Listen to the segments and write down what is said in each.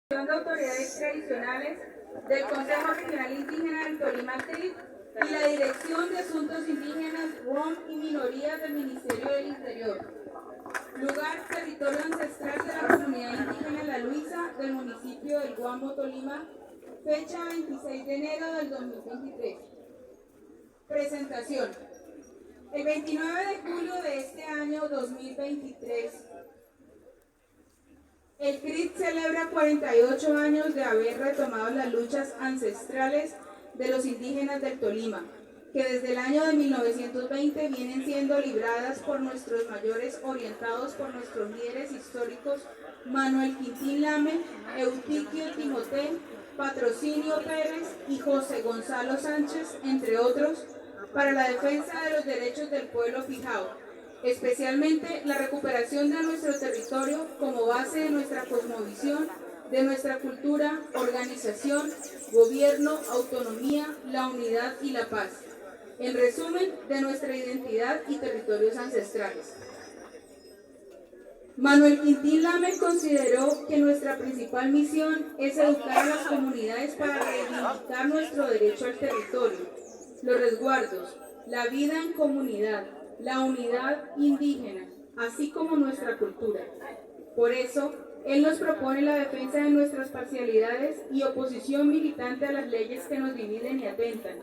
de Autoridades Tradicionales del Consejo Regional Indígena del Tolima CRIT y la Dirección de Asuntos Indígenas, ROM y Minorías del Ministerio del Interior. Lugar, territorio ancestral de la comunidad indígena La Luisa del municipio del Guamo, Tolima, fecha 26 de enero del 2023. Presentación. El 29 de julio de este año 2023, el CRIT celebra 48 años de haber retomado las luchas ancestrales de los indígenas del Tolima, que desde el año de 1920 vienen siendo libradas por nuestros mayores, orientados por nuestros líderes históricos Manuel Quintín Lame, Eutiquio Timoté, Patrocinio Pérez y José Gonzalo Sánchez, entre otros, para la defensa de los derechos del pueblo pijao, especialmente la recuperación de nuestro territorio como base de nuestra cosmovisión, de nuestra cultura, organización, gobierno, autonomía, la unidad y la paz. En resumen, de nuestra identidad y territorios ancestrales. Manuel Quintín Lame consideró que nuestra principal misión es educar a las comunidades para reivindicar nuestro derecho al territorio, los resguardos, la vida en comunidad, la unidad indígena, así como nuestra cultura. Por eso, él nos propone la defensa de nuestras parcialidades y oposición militante a las leyes que nos dividen y atentan,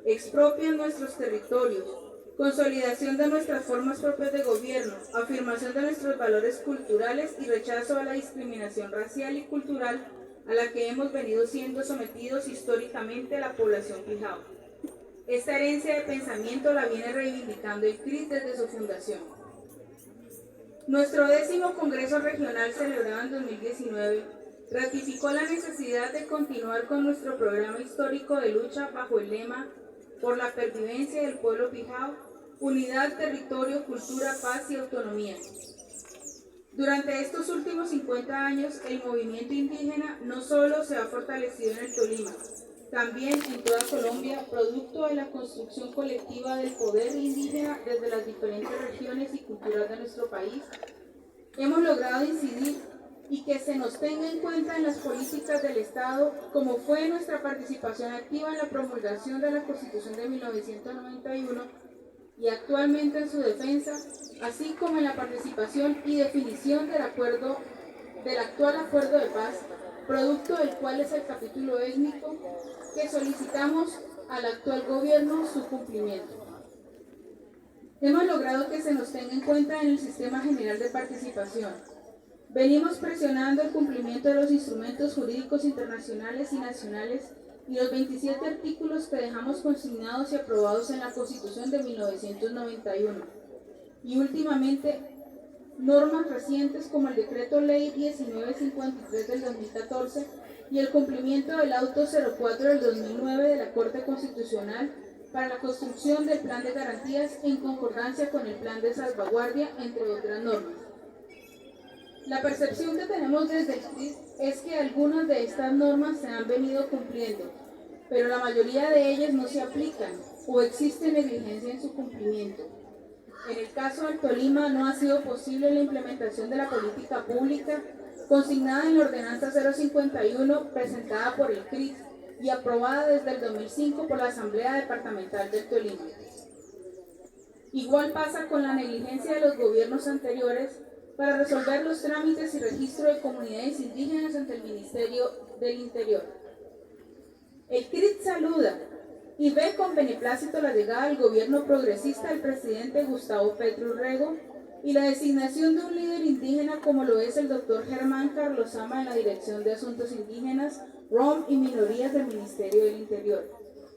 expropian nuestros territorios, consolidación de nuestras formas propias de gobierno, afirmación de nuestros valores culturales y rechazo a la discriminación racial y cultural a la que hemos venido siendo sometidos históricamente la población pijao. Esta herencia de pensamiento la viene reivindicando el CRIT desde su fundación. Nuestro 10º Congreso Regional, celebrado en 2019, ratificó la necesidad de continuar con nuestro programa histórico de lucha bajo el lema por la pervivencia del pueblo pijao, unidad, territorio, cultura, paz y autonomía. Durante estos últimos 50 años, el movimiento indígena no solo se ha fortalecido en el Tolima, también en toda Colombia, producto de la construcción colectiva del poder indígena desde las diferentes regiones y culturas de nuestro país, hemos logrado incidir y que se nos tenga en cuenta en las políticas del Estado, como fue nuestra participación activa en la promulgación de la Constitución de 1991 y actualmente en su defensa, así como en la participación y definición del actual acuerdo de paz, producto del cual es el capítulo étnico que solicitamos al actual gobierno su cumplimiento. Hemos logrado que se nos tenga en cuenta en el Sistema General de Participación. Venimos presionando el cumplimiento de los instrumentos jurídicos internacionales y nacionales y los 27 artículos que dejamos consignados y aprobados en la Constitución de 1991. Y últimamente, normas recientes como el Decreto Ley 1953 del 2014 y el cumplimiento del Auto 04 del 2009 de la Corte Constitucional para la construcción del Plan de Garantías en concordancia con el Plan de Salvaguardia, entre otras normas. La percepción que tenemos desde el CRIT es que algunas de estas normas se han venido cumpliendo, pero la mayoría de ellas no se aplican o existe negligencia en su cumplimiento. En el caso del Tolima no ha sido posible la implementación de la política pública consignada en la Ordenanza 051 presentada por el CRIT y aprobada desde el 2005 por la Asamblea Departamental del Tolima. Igual pasa con la negligencia de los gobiernos anteriores para resolver los trámites y registro de comunidades indígenas ante el Ministerio del Interior. El CRIT saluda y ve con beneplácito la llegada al gobierno progresista del presidente Gustavo Petro Urrego y la designación de un líder indígena como lo es el doctor Germán Carlosama en la Dirección de Asuntos Indígenas, ROM y Minorías del Ministerio del Interior,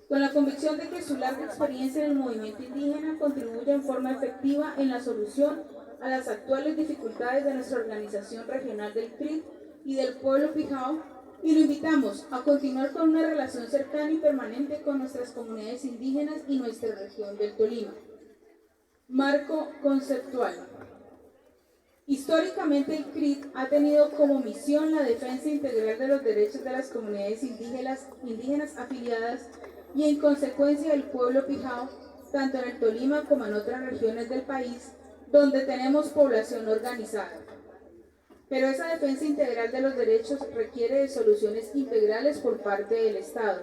con la convicción de que su larga experiencia en el movimiento indígena contribuye en forma efectiva en la solución a las actuales dificultades de nuestra organización regional del CRIT y del pueblo pijao, y lo invitamos a continuar con una relación cercana y permanente con nuestras comunidades indígenas y nuestra región del Tolima. Marco conceptual. Históricamente el CRIT ha tenido como misión la defensa integral de los derechos de las comunidades indígenas afiliadas y en consecuencia del pueblo pijao, tanto en el Tolima como en otras regiones del país donde tenemos población organizada. Pero esa defensa integral de los derechos requiere de soluciones integrales por parte del Estado,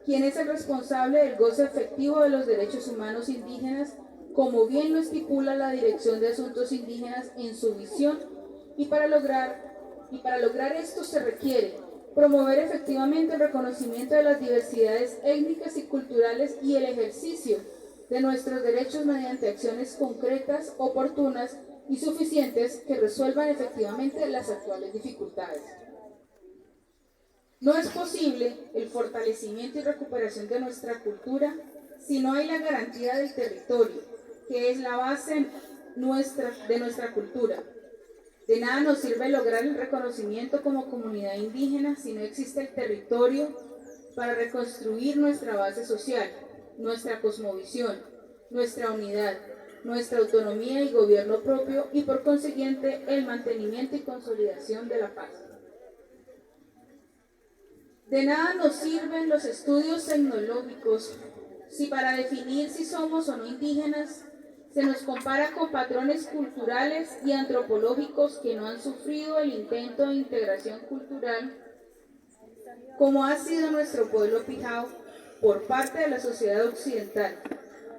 quien es el responsable del goce efectivo de los derechos humanos indígenas, como bien lo estipula la Dirección de Asuntos Indígenas en su visión, y para lograr esto se requiere promover efectivamente el reconocimiento de las diversidades étnicas y culturales y el ejercicio de nuestros derechos mediante acciones concretas, oportunas y suficientes que resuelvan efectivamente las actuales dificultades. No es posible el fortalecimiento y recuperación de nuestra cultura si no hay la garantía del territorio, que es la base de nuestra cultura. De nada nos sirve lograr el reconocimiento como comunidad indígena si no existe el territorio para reconstruir nuestra base social, nuestra cosmovisión, nuestra unidad, nuestra autonomía y gobierno propio y por consiguiente el mantenimiento y consolidación de la paz. De nada nos sirven los estudios tecnológicos si para definir si somos o no indígenas se nos compara con patrones culturales y antropológicos que no han sufrido el intento de integración cultural como ha sido nuestro pueblo pijao por parte de la sociedad occidental,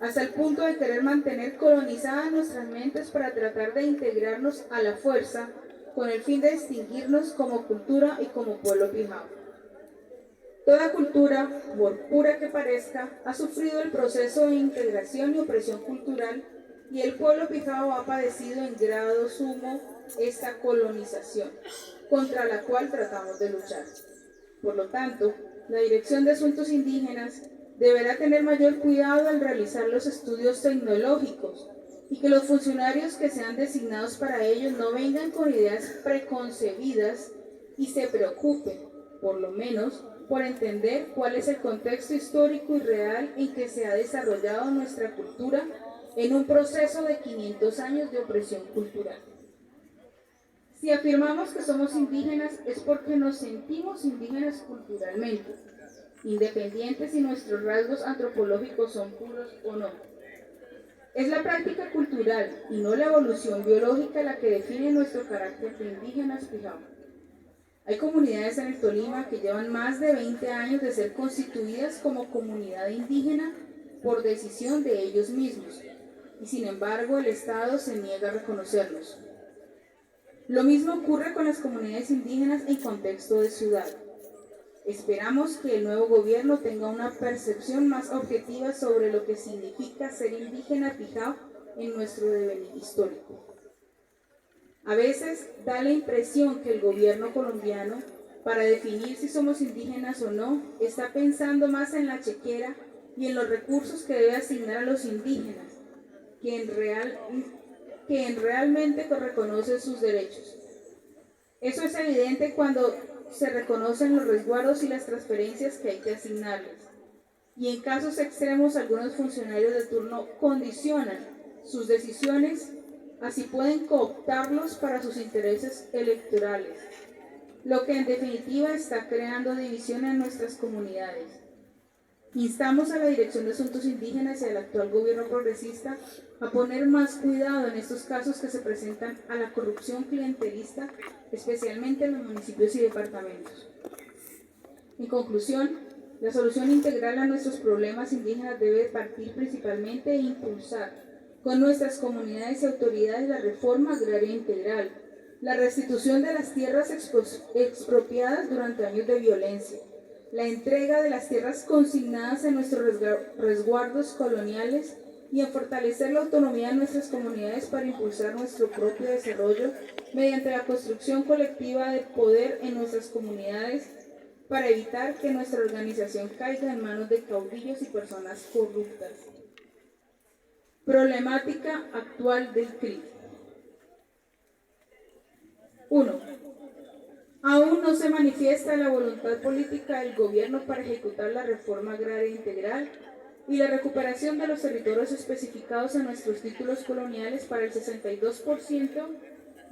hasta el punto de querer mantener colonizadas nuestras mentes para tratar de integrarnos a la fuerza con el fin de distinguirnos como cultura y como pueblo pijao. Toda cultura, por pura que parezca, ha sufrido el proceso de integración y opresión cultural y el pueblo pijao ha padecido en grado sumo esta colonización, contra la cual tratamos de luchar. Por lo tanto, la Dirección de Asuntos Indígenas deberá tener mayor cuidado al realizar los estudios tecnológicos y que los funcionarios que sean designados para ellos no vengan con ideas preconcebidas y se preocupen, por lo menos, por entender cuál es el contexto histórico y real en que se ha desarrollado nuestra cultura en un proceso de 500 años de opresión cultural. Si afirmamos que somos indígenas es porque nos sentimos indígenas culturalmente, independientes si nuestros rasgos antropológicos son puros o no. Es la práctica cultural y no la evolución biológica la que define nuestro carácter de indígenas pijao. Hay comunidades en el Tolima que llevan más de 20 años de ser constituidas como comunidad indígena por decisión de ellos mismos, y sin embargo el Estado se niega a reconocerlos. Lo mismo ocurre con las comunidades indígenas en contexto de ciudad. Esperamos que el nuevo gobierno tenga una percepción más objetiva sobre lo que significa ser indígena pijao en nuestro devenir histórico. A veces da la impresión que el gobierno colombiano, para definir si somos indígenas o no, está pensando más en la chequera y en los recursos que debe asignar a los indígenas, que en realmente reconoce sus derechos. Eso es evidente cuando se reconocen los resguardos y las transferencias que hay que asignarles. Y en casos extremos, algunos funcionarios de turno condicionan sus decisiones, así pueden cooptarlos para sus intereses electorales, lo que en definitiva está creando división en nuestras comunidades. Instamos a la Dirección de Asuntos Indígenas y al actual gobierno progresista a poner más cuidado en estos casos que se presentan a la corrupción clientelista, especialmente en los municipios y departamentos. En conclusión, la solución integral a nuestros problemas indígenas debe partir principalmente e impulsar con nuestras comunidades y autoridades la reforma agraria integral, la restitución de las tierras expropiadas durante años de violencia, la entrega de las tierras consignadas en nuestros resguardos coloniales y en fortalecer la autonomía de nuestras comunidades para impulsar nuestro propio desarrollo mediante la construcción colectiva de poder en nuestras comunidades para evitar que nuestra organización caiga en manos de caudillos y personas corruptas. Problemática actual del CRIT. 1. Aún no se manifiesta la voluntad política del gobierno para ejecutar la reforma agraria integral y la recuperación de los territorios especificados en nuestros títulos coloniales para el 62%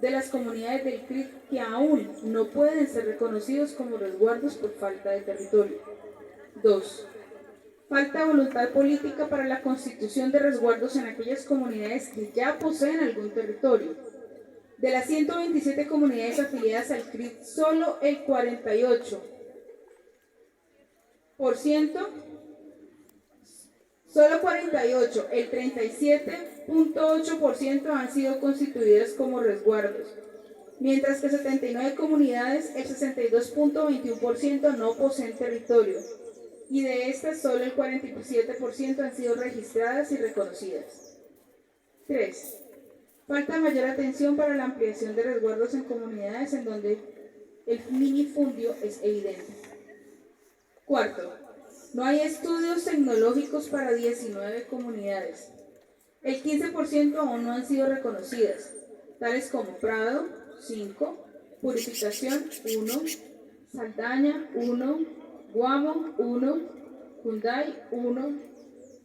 de las comunidades del CRIT que aún no pueden ser reconocidos como resguardos por falta de territorio. 2. Falta voluntad política para la constitución de resguardos en aquellas comunidades que ya poseen algún territorio. De las 127 comunidades afiliadas al CRIT, solo el 48%, el 37.8% han sido constituidas como resguardos, mientras que 79 comunidades, el 62.21% no poseen territorio, y de estas solo el 47% han sido registradas y reconocidas. 3. Falta mayor atención para la ampliación de resguardos en comunidades en donde el minifundio es evidente. 4. No hay estudios tecnológicos para 19 comunidades. El 15% aún no han sido reconocidas, tales como Prado, 5, Purificación, 1, Saldaña, 1, Guamo, 1, Junday, 1,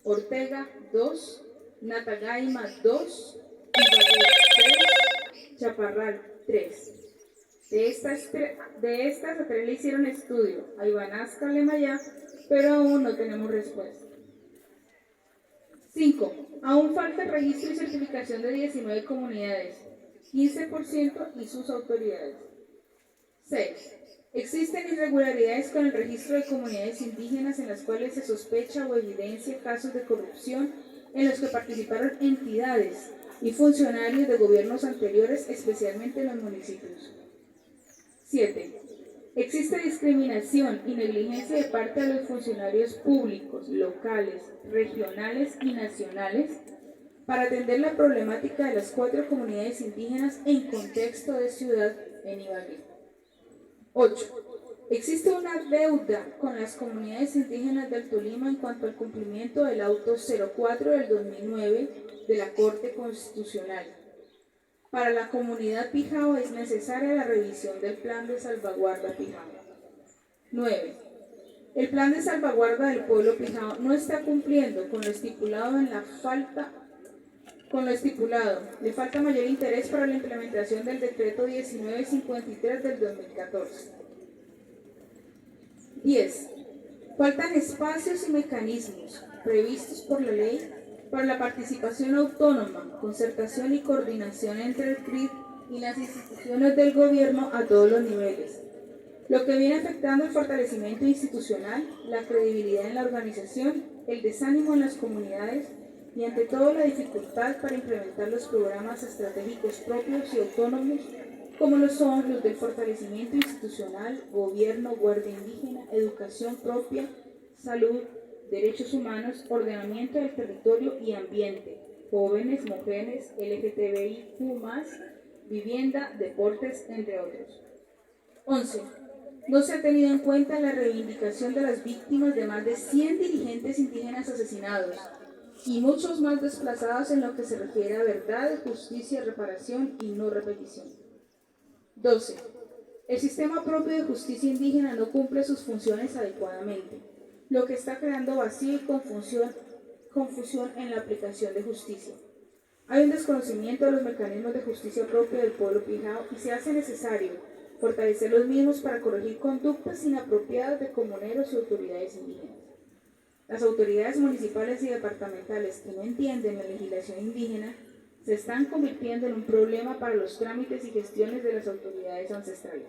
Ortega, 2, Natagaima, 2, Ibagué, 3, Chaparral, 3. De estas a 3 le hicieron estudio a Ibanasca, Lemayá, pero aún no tenemos respuesta. 5. Aún falta el registro y certificación de 19 comunidades, 15% y sus autoridades. 6. Existen irregularidades con el registro de comunidades indígenas en las cuales se sospecha o evidencia casos de corrupción en los que participaron entidades y funcionarios de gobiernos anteriores, especialmente en los municipios. 7. Existe discriminación y negligencia de parte de los funcionarios públicos, locales, regionales y nacionales para atender la problemática de las 4 comunidades indígenas en contexto de ciudad en Ibagué. 8. Existe una deuda con las comunidades indígenas del Tolima en cuanto al cumplimiento del auto 04 del 2009 de la Corte Constitucional. Para la comunidad Pijao es necesaria la revisión del Plan de Salvaguarda Pijao. 9. El Plan de Salvaguarda del Pueblo Pijao no está cumpliendo con lo estipulado le falta mayor interés para la implementación del Decreto 1953 del 2014. 10. Faltan espacios y mecanismos previstos por la ley para la participación autónoma, concertación y coordinación entre el CRIT y las instituciones del gobierno a todos los niveles, lo que viene afectando el fortalecimiento institucional, la credibilidad en la organización, el desánimo en las comunidades y ante todo la dificultad para implementar los programas estratégicos propios y autónomos como lo son los del fortalecimiento institucional, gobierno, guardia indígena, educación propia, salud, derechos humanos, ordenamiento del territorio y ambiente, jóvenes, mujeres, LGTBIQ+, vivienda, deportes, entre otros. 11. No se ha tenido en cuenta la reivindicación de las víctimas de más de 100 dirigentes indígenas asesinados y muchos más desplazados en lo que se refiere a verdad, justicia, reparación y no repetición. 12. El sistema propio de justicia indígena no cumple sus funciones adecuadamente, lo que está creando vacío y confusión en la aplicación de justicia. Hay un desconocimiento de los mecanismos de justicia propia del pueblo Pijao y se hace necesario fortalecer los mismos para corregir conductas inapropiadas de comuneros y autoridades indígenas. Las autoridades municipales y departamentales que no entienden la legislación indígena se están convirtiendo en un problema para los trámites y gestiones de las autoridades ancestrales.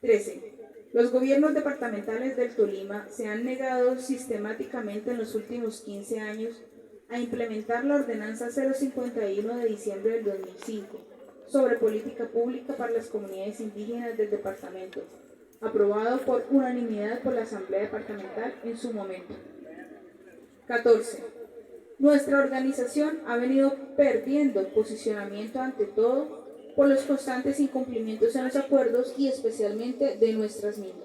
13. Los gobiernos departamentales del Tolima se han negado sistemáticamente en los últimos 15 años a implementar la Ordenanza 051 de diciembre del 2005 sobre política pública para las comunidades indígenas del departamento, aprobado por unanimidad por la Asamblea Departamental en su momento. 14. Nuestra organización ha venido perdiendo posicionamiento ante todo por los constantes incumplimientos en los acuerdos y especialmente de nuestras mismas.